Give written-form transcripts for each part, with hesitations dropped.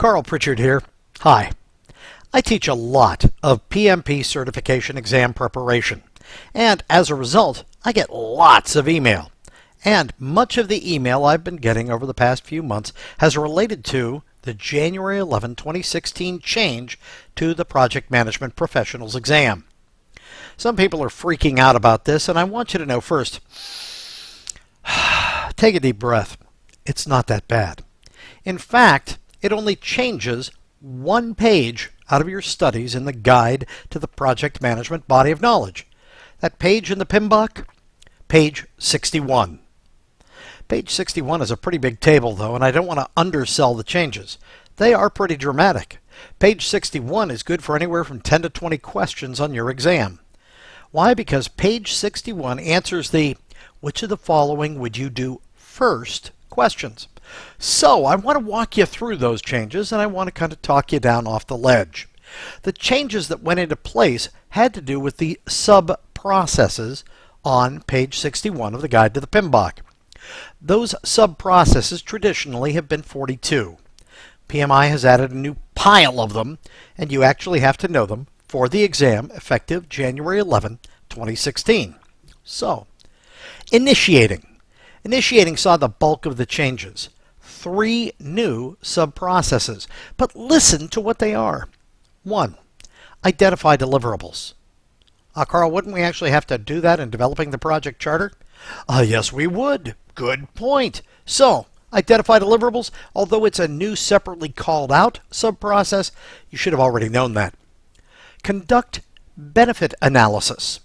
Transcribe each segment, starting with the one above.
Pritchard here. Hi. I teach a lot of PMP certification exam preparation, and as a result, I get lots of email. And much of the email I've been getting over the past few months has related to the January 11, 2016 change to the Project Management Professionals exam. Some people are freaking out about this, and I want you to know first, take a deep breath. It's not that bad. In fact, it only changes one page out of your studies in the Guide to the Project Management Body of Knowledge. That page in the PMBOK? Page 61. Page 61 is a pretty big table, though, and I don't want to undersell the changes. They are pretty dramatic. Page 61 is good for anywhere from 10 to 20 questions on your exam. Why? Because page 61 answers the "which of the following would you do first?" questions. So I want to walk you through those changes, and I want to kind of talk you down off the ledge. The changes that went into place had to do with the sub-processes on page 61 of the Guide to the PMBOK. Those sub-processes traditionally have been 42. PMI has added a new pile of them, and you actually have to know them for the exam effective January 11, 2016. So, initiating. Initiating saw the bulk of the changes. 3 new sub-processes, but listen to what they are. 1. Identify deliverables. Carl, wouldn't we actually have to do that in developing the project charter? Yes, we would. Good point. So, identify deliverables, although it's a new separately called out sub-process, you should have already known that. Conduct benefit analysis.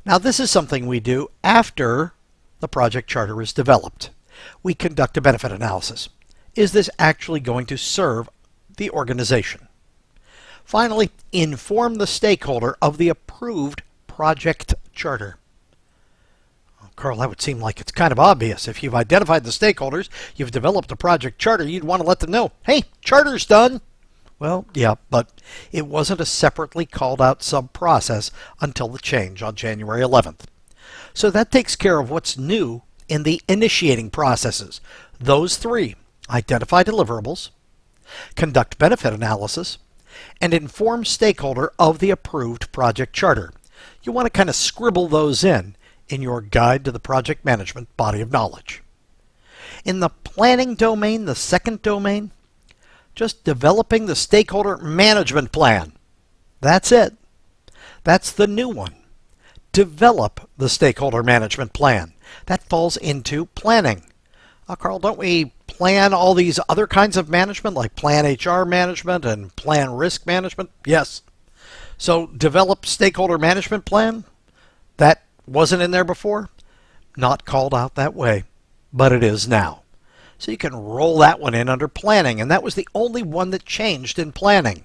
Now, this is something we do after the project charter is developed. We conduct a benefit analysis. Is this actually going to serve the organization? Finally, inform the stakeholder of the approved project charter. Carl, that would seem like it's kind of obvious. If you've identified the stakeholders, you've developed a project charter, you'd want to let them know, hey, charter's done. Well, yeah, but it wasn't a separately called out sub-process until the change on January 11th. So that takes care of what's new in the initiating processes. Those 3, identify deliverables, conduct benefit analysis, and inform stakeholder of the approved project charter. You want to kind of scribble those in your Guide to the Project Management Body of Knowledge. In the planning domain, the second domain, just developing the stakeholder management plan. That's it. That's the new one. Develop the stakeholder management plan. That falls into planning. Carl, don't we plan all these other kinds of management, like plan HR management and plan risk management? Yes. So develop stakeholder management plan? That wasn't in there before? Not called out that way, but it is now. So you can roll that one in under planning, and that was the only one that changed in planning.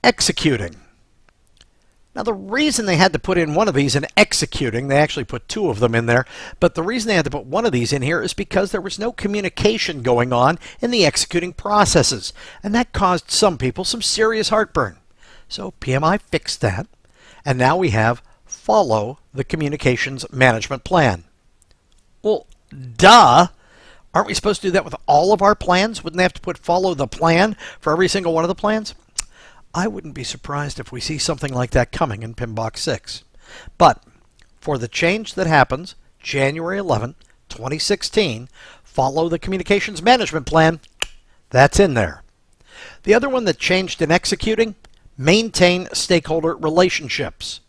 Executing. Now, the reason they had to put in one of these in executing, they actually put 2 of them in there, but the reason they had to put one of these in here is because there was no communication going on in the executing processes, and that caused some people some serious heartburn. So PMI fixed that, and now we have follow the communications management plan. Well, duh! Aren't we supposed to do that with all of our plans? Wouldn't they have to put follow the plan for every single one of the plans? I wouldn't be surprised if we see something like that coming in PMBOK 6. But for the change that happens January 11, 2016, follow the communications management plan. That's in there. The other one that changed in executing, maintain stakeholder relationships.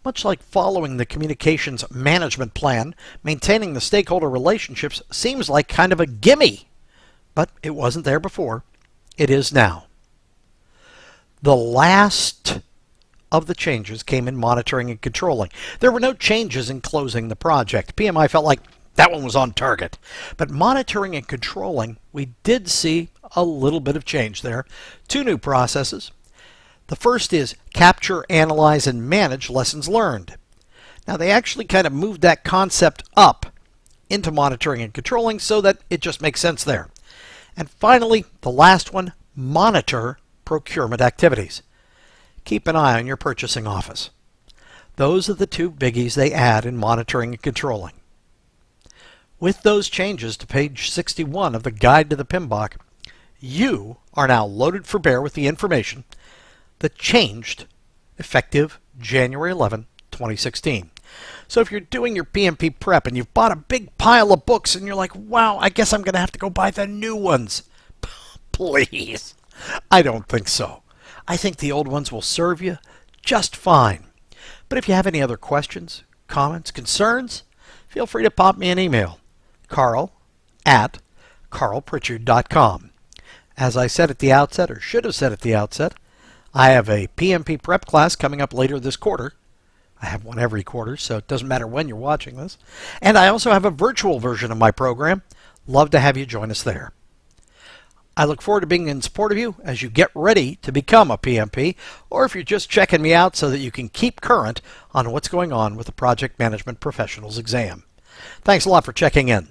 Much like following the communications management plan, maintaining the stakeholder relationships seems like kind of a gimme. But it wasn't there before. It is now. The last of the changes came in monitoring and controlling. There were no changes in closing the project. PMI felt like that one was on target. But monitoring and controlling, we did see a little bit of change there. 2 new processes. The first is capture, analyze, and manage lessons learned. Now, they actually kind of moved that concept up into monitoring and controlling so that it just makes sense there. And finally, the last one, monitor procurement activities. Keep an eye on your purchasing office. Those are the 2 biggies they add in monitoring and controlling. With those changes to page 61 of the Guide to the PMBOK, you are now loaded for bear with the information that changed effective January 11, 2016. So if you're doing your PMP prep and you've bought a big pile of books and you're like, wow, I guess I'm going to have to go buy the new ones. Please. I don't think so. I think the old ones will serve you just fine. But if you have any other questions, comments, concerns, feel free to pop me an email. carl@carlpritchard.com. As I said at the outset, or should have said at the outset, I have a PMP prep class coming up later this quarter. I have one every quarter, so it doesn't matter when you're watching this. And I also have a virtual version of my program. Love to have you join us there. I look forward to being in support of you as you get ready to become a PMP, or if you're just checking me out so that you can keep current on what's going on with the Project Management Professionals exam. Thanks a lot for checking in.